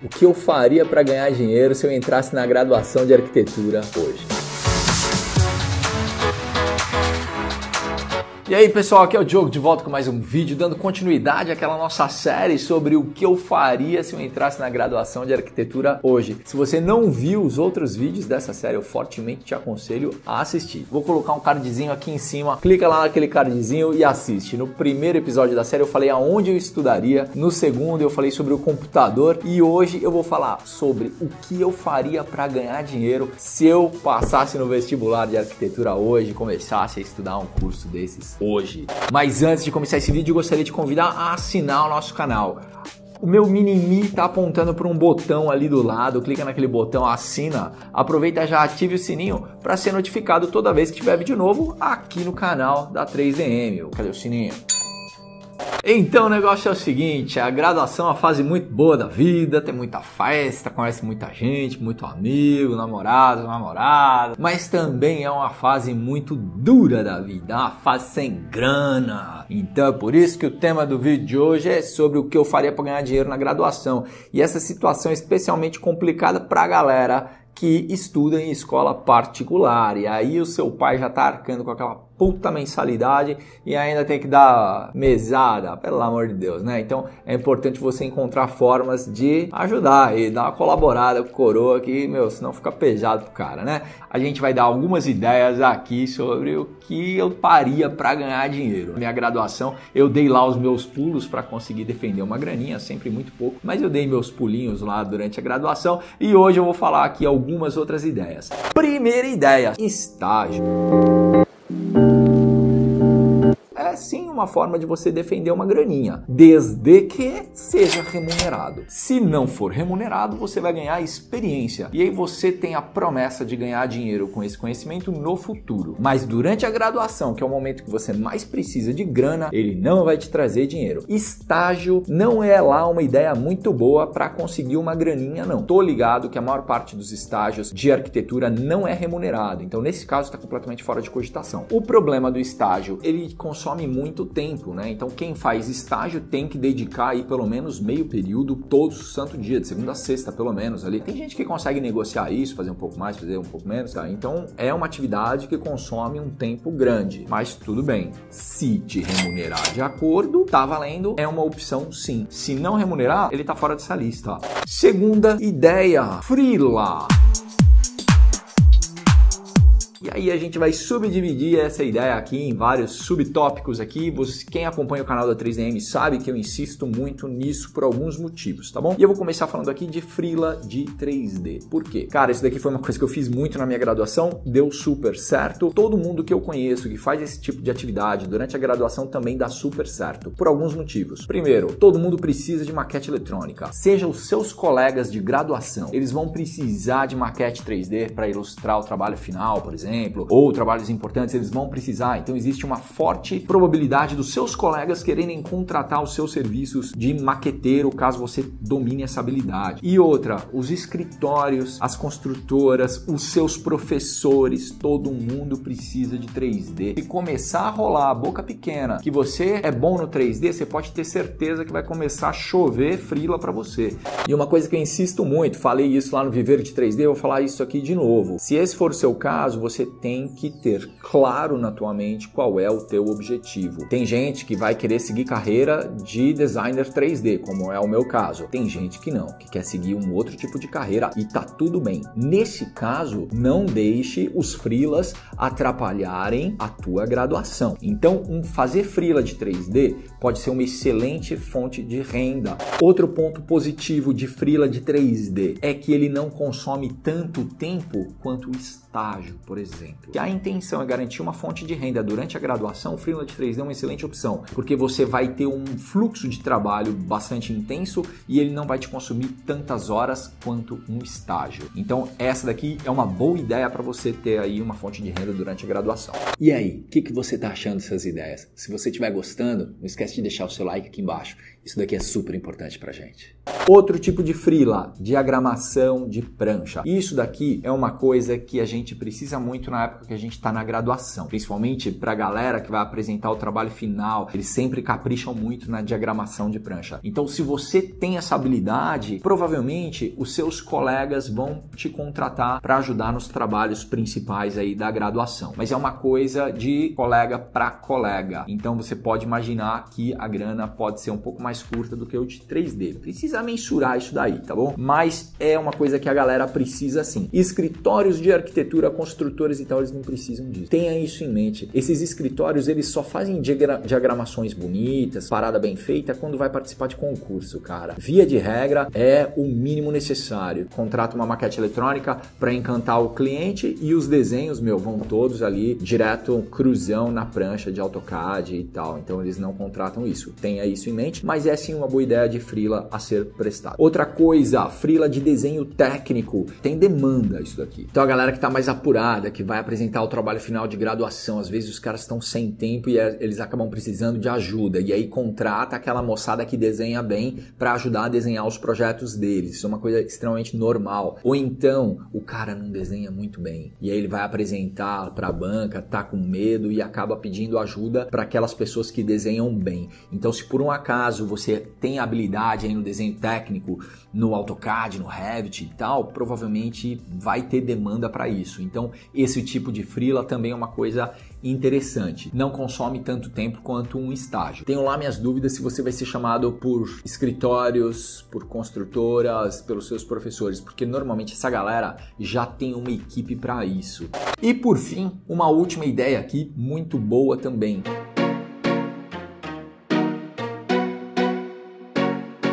O que eu faria para ganhar dinheiro se eu entrasse na graduação de arquitetura hoje? E aí pessoal, aqui é o Diogo de volta com mais um vídeo, dando continuidade àquela nossa série sobre o que eu faria se eu entrasse na graduação de arquitetura hoje. Se você não viu os outros vídeos dessa série, eu fortemente te aconselho a assistir. Vou colocar um cardzinho aqui em cima, clica lá naquele cardzinho e assiste. No primeiro episódio da série eu falei aonde eu estudaria, no segundo eu falei sobre o computador e hoje eu vou falar sobre o que eu faria para ganhar dinheiro se eu passasse no vestibular de arquitetura hoje e começasse a estudar um curso desses hoje. Mas antes de começar esse vídeo, eu gostaria de convidar a assinar o nosso canal. O meu mini-me está apontando para um botão ali do lado, clica naquele botão, assina, aproveita e já ative o sininho para ser notificado toda vez que tiver vídeo novo aqui no canal da 3DM. Cadê o sininho? Então o negócio é o seguinte, a graduação é uma fase muito boa da vida, tem muita festa, conhece muita gente, muito amigo, namorado, namorada, mas também é uma fase muito dura da vida, uma fase sem grana. Então é por isso que o tema do vídeo de hoje é sobre o que eu faria para ganhar dinheiro na graduação. E essa situação é especialmente complicada para a galera que estuda em escola particular. E aí o seu pai já tá arcando com aquela puta mensalidade e ainda tem que dar mesada, pelo amor de Deus, né? Então é importante você encontrar formas de ajudar e dar uma colaborada com o coroa que, meu, senão fica pesado pro cara, né? A gente vai dar algumas ideias aqui sobre o que eu faria para ganhar dinheiro. Na minha graduação, eu dei lá os meus pulos para conseguir defender uma graninha, sempre muito pouco, mas eu dei meus pulinhos lá durante a graduação e hoje eu vou falar aqui algumas outras ideias. Primeira ideia, estágio. É sim uma forma de você defender uma graninha, desde que seja remunerado. Se não for remunerado, você vai ganhar experiência. E aí você tem a promessa de ganhar dinheiro com esse conhecimento no futuro. Mas durante a graduação, que é o momento que você mais precisa de grana, ele não vai te trazer dinheiro. Estágio não é lá uma ideia muito boa para conseguir uma graninha, não. Tô ligado que a maior parte dos estágios de arquitetura não é remunerado. Então, nesse caso, está completamente fora de cogitação. O problema do estágio, ele consome muito tempo, né? Então quem faz estágio tem que dedicar aí pelo menos meio período todo santo dia, de segunda a sexta pelo menos ali. Tem gente que consegue negociar isso, fazer um pouco mais, fazer um pouco menos, tá? Então é uma atividade que consome um tempo grande, mas tudo bem. Se te remunerar de acordo, tá valendo, é uma opção sim. Se não remunerar, ele tá fora dessa lista. Segunda ideia, freela. E aí a gente vai subdividir essa ideia aqui em vários subtópicos aqui. Quem acompanha o canal da 3DM sabe que eu insisto muito nisso por alguns motivos, tá bom? E eu vou começar falando aqui de freela de 3D. Por quê? Cara, isso daqui foi uma coisa que eu fiz muito na minha graduação, deu super certo. Todo mundo que eu conheço que faz esse tipo de atividade durante a graduação também dá super certo, por alguns motivos. Primeiro, todo mundo precisa de maquete eletrônica. Seja os seus colegas de graduação, eles vão precisar de maquete 3D para ilustrar o trabalho final, por exemplo, ou trabalhos importantes, eles vão precisar. Então existe uma forte probabilidade dos seus colegas quererem contratar os seus serviços de maqueteiro, caso você domine essa habilidade. E outra, os escritórios, as construtoras, os seus professores, todo mundo precisa de 3D. Se começar a rolar a boca pequena que você é bom no 3D, você pode ter certeza que vai começar a chover freela para você. E uma coisa que eu insisto muito, falei isso lá no Viver de 3D, eu vou falar isso aqui de novo. Se esse for o seu caso, você tem que ter claro na tua mente qual é o teu objetivo. Tem gente que vai querer seguir carreira de designer 3D, como é o meu caso. Tem gente que não, que quer seguir um outro tipo de carreira e tá tudo bem. Nesse caso, não deixe os freelas atrapalharem a tua graduação. Então, fazer freela de 3D pode ser uma excelente fonte de renda. Outro ponto positivo de freela de 3D é que ele não consome tanto tempo quanto o estágio, por exemplo. Se a intenção é garantir uma fonte de renda durante a graduação, o freela de 3D é uma excelente opção, porque você vai ter um fluxo de trabalho bastante intenso e ele não vai te consumir tantas horas quanto um estágio. Então essa daqui é uma boa ideia para você ter aí uma fonte de renda durante a graduação. E aí, o que você está achando dessas ideias? Se você estiver gostando, não esquece de deixar o seu like aqui embaixo. Isso daqui é super importante pra gente. Outro tipo de freela, diagramação de prancha. Isso daqui é uma coisa que a gente precisa muito na época que a gente está na graduação, principalmente para a galera que vai apresentar o trabalho final. Eles sempre capricham muito na diagramação de prancha. Então, se você tem essa habilidade, provavelmente os seus colegas vão te contratar para ajudar nos trabalhos principais aí da graduação. Mas é uma coisa de colega para colega. Então, você pode imaginar que a grana pode ser um pouco mais curta do que o de 3D. Precisa mensurar isso daí, tá bom? Mas é uma coisa que a galera precisa sim. Escritórios de arquitetura, construtores e tal, eles não precisam disso. Tenha isso em mente. Esses escritórios, eles só fazem diagramações bonitas, parada bem feita, quando vai participar de concurso, cara. Via de regra, é o mínimo necessário. Contrata uma maquete eletrônica para encantar o cliente e os desenhos, vão todos ali direto, cruzão na prancha de AutoCAD e tal. Então, eles não contratam isso. Tenha isso em mente, mas é sim uma boa ideia de freela a ser prestado. Outra coisa, freela de desenho técnico, tem demanda isso daqui. Então a galera que tá mais apurada, que vai apresentar o trabalho final de graduação, às vezes os caras estão sem tempo e eles acabam precisando de ajuda, e aí contrata aquela moçada que desenha bem para ajudar a desenhar os projetos deles. Isso é uma coisa extremamente normal. Ou então o cara não desenha muito bem, e aí ele vai apresentar para a banca, tá com medo e acaba pedindo ajuda para aquelas pessoas que desenham bem. Então, se por um acaso você tem habilidade aí no desenho técnico, no AutoCAD, no Revit e tal, provavelmente vai ter demanda para isso. Então, esse tipo de freela também é uma coisa interessante. Não consome tanto tempo quanto um estágio. Tenho lá minhas dúvidas se você vai ser chamado por escritórios, por construtoras, pelos seus professores, porque normalmente essa galera já tem uma equipe para isso. E por fim, uma última ideia aqui, muito boa também.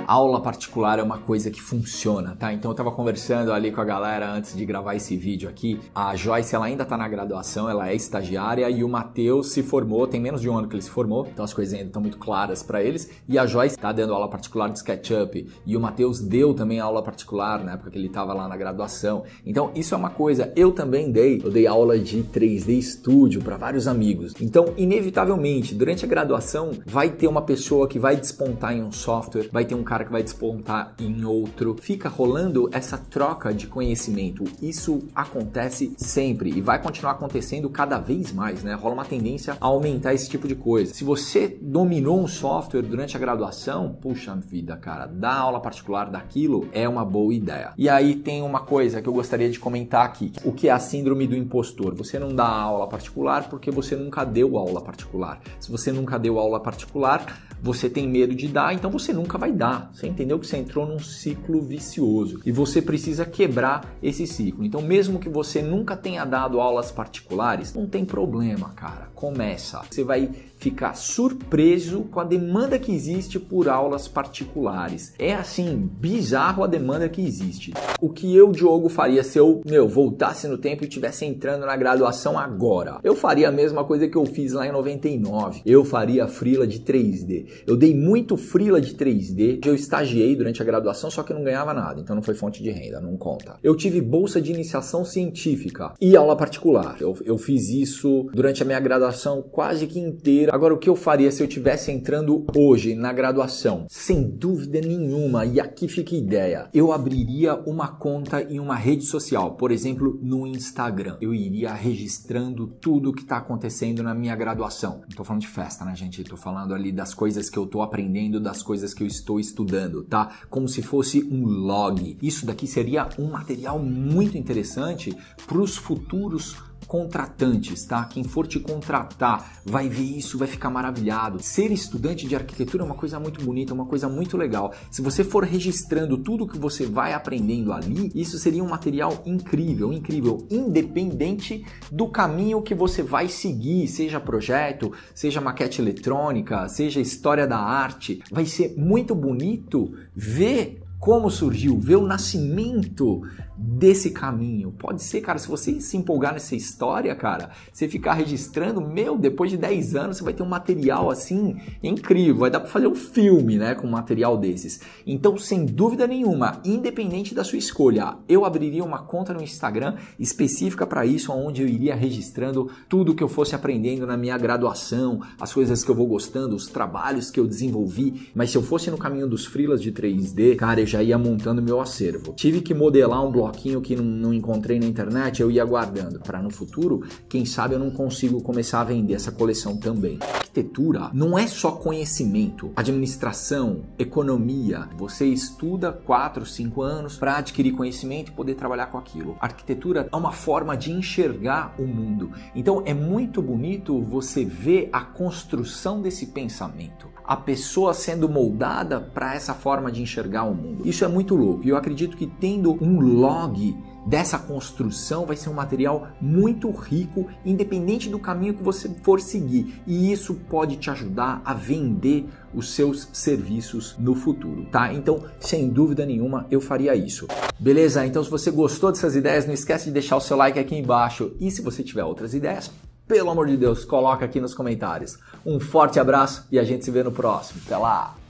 Aula particular é uma coisa que funciona, tá? Então eu tava conversando ali com a galera antes de gravar esse vídeo aqui. A Joyce, ela ainda tá na graduação, ela é estagiária, e o Matheus se formou, tem menos de um ano que ele se formou, então as coisas ainda estão muito claras para eles. E a Joyce tá dando aula particular de SketchUp, e o Matheus deu também aula particular na época que ele tava lá na graduação. Então isso é uma coisa, eu também dei aula de 3D Studio para vários amigos. Então, inevitavelmente, durante a graduação, vai ter uma pessoa que vai despontar em um software, vai ter um cara que vai despontar em outro. Fica rolando essa troca de conhecimento. Isso acontece sempre e vai continuar acontecendo cada vez mais, né? Rola uma tendência a aumentar esse tipo de coisa. Se você dominou um software durante a graduação, puxa vida, cara, dar aula particular daquilo é uma boa ideia. E aí tem uma coisa que eu gostaria de comentar aqui. O que é a síndrome do impostor? Você não dá aula particular porque você nunca deu aula particular. Se você nunca deu aula particular, você tem medo de dar, então você nunca vai dar. Você entendeu que você entrou num ciclo vicioso e você precisa quebrar esse ciclo. Então, mesmo que você nunca tenha dado aulas particulares, não tem problema, cara. Começa. Você vai ficar surpreso com a demanda que existe por aulas particulares. É assim, bizarro a demanda que existe. O que eu, Diogo, faria se eu, voltasse no tempo e estivesse entrando na graduação agora? Eu faria a mesma coisa que eu fiz lá em 99. Eu faria freela de 3D. Eu dei muito freela de 3D. Eu estagiei durante a graduação, só que eu não ganhava nada, então não foi fonte de renda, não conta. Eu tive bolsa de iniciação científica e aula particular. Eu fiz isso durante a minha graduação quase que inteira. Agora, o que eu faria se eu estivesse entrando hoje na graduação? Sem dúvida nenhuma, e aqui fica a ideia, eu abriria uma conta em uma rede social, por exemplo, no Instagram. Eu iria registrando tudo o que está acontecendo na minha graduação. Não tô falando de festa, né, gente? Tô falando ali das coisas que eu tô aprendendo, das coisas que eu estou estudando, tá? Como se fosse um log. Isso daqui seria um material muito interessante para os futuros contratantes, tá? Quem for te contratar vai ver isso, vai ficar maravilhado. Ser estudante de arquitetura é uma coisa muito bonita, uma coisa muito legal. Se você for registrando tudo que você vai aprendendo ali, isso seria um material incrível, incrível, independente do caminho que você vai seguir, seja projeto, seja maquete eletrônica, seja história da arte. Vai ser muito bonito ver como surgiu, ver o nascimento desse caminho. Pode ser, cara, se você se empolgar nessa história, cara, você ficar registrando, depois de 10 anos você vai ter um material assim incrível, vai dar para fazer um filme, né, com um material desses. Então, sem dúvida nenhuma, independente da sua escolha, eu abriria uma conta no Instagram específica para isso, onde eu iria registrando tudo que eu fosse aprendendo na minha graduação, as coisas que eu vou gostando, os trabalhos que eu desenvolvi. Mas se eu fosse no caminho dos freelas de 3D, cara, eu já ia montando meu acervo. Tive que modelar um bloquinho que não encontrei na internet, eu ia guardando para no futuro, quem sabe eu não consigo começar a vender essa coleção também. Arquitetura não é só conhecimento, administração, economia. Você estuda 4, 5 anos para adquirir conhecimento e poder trabalhar com aquilo. Arquitetura é uma forma de enxergar o mundo. Então é muito bonito você ver a construção desse pensamento, a pessoa sendo moldada para essa forma de enxergar o mundo. Isso é muito louco e eu acredito que tendo um log dessa construção vai ser um material muito rico, independente do caminho que você for seguir, e isso pode te ajudar a vender os seus serviços no futuro, tá? Então, sem dúvida nenhuma, eu faria isso. Beleza? Então, se você gostou dessas ideias, não esquece de deixar o seu like aqui embaixo, e se você tiver outras ideias, pelo amor de Deus, coloca aqui nos comentários. Um forte abraço e a gente se vê no próximo. Até lá!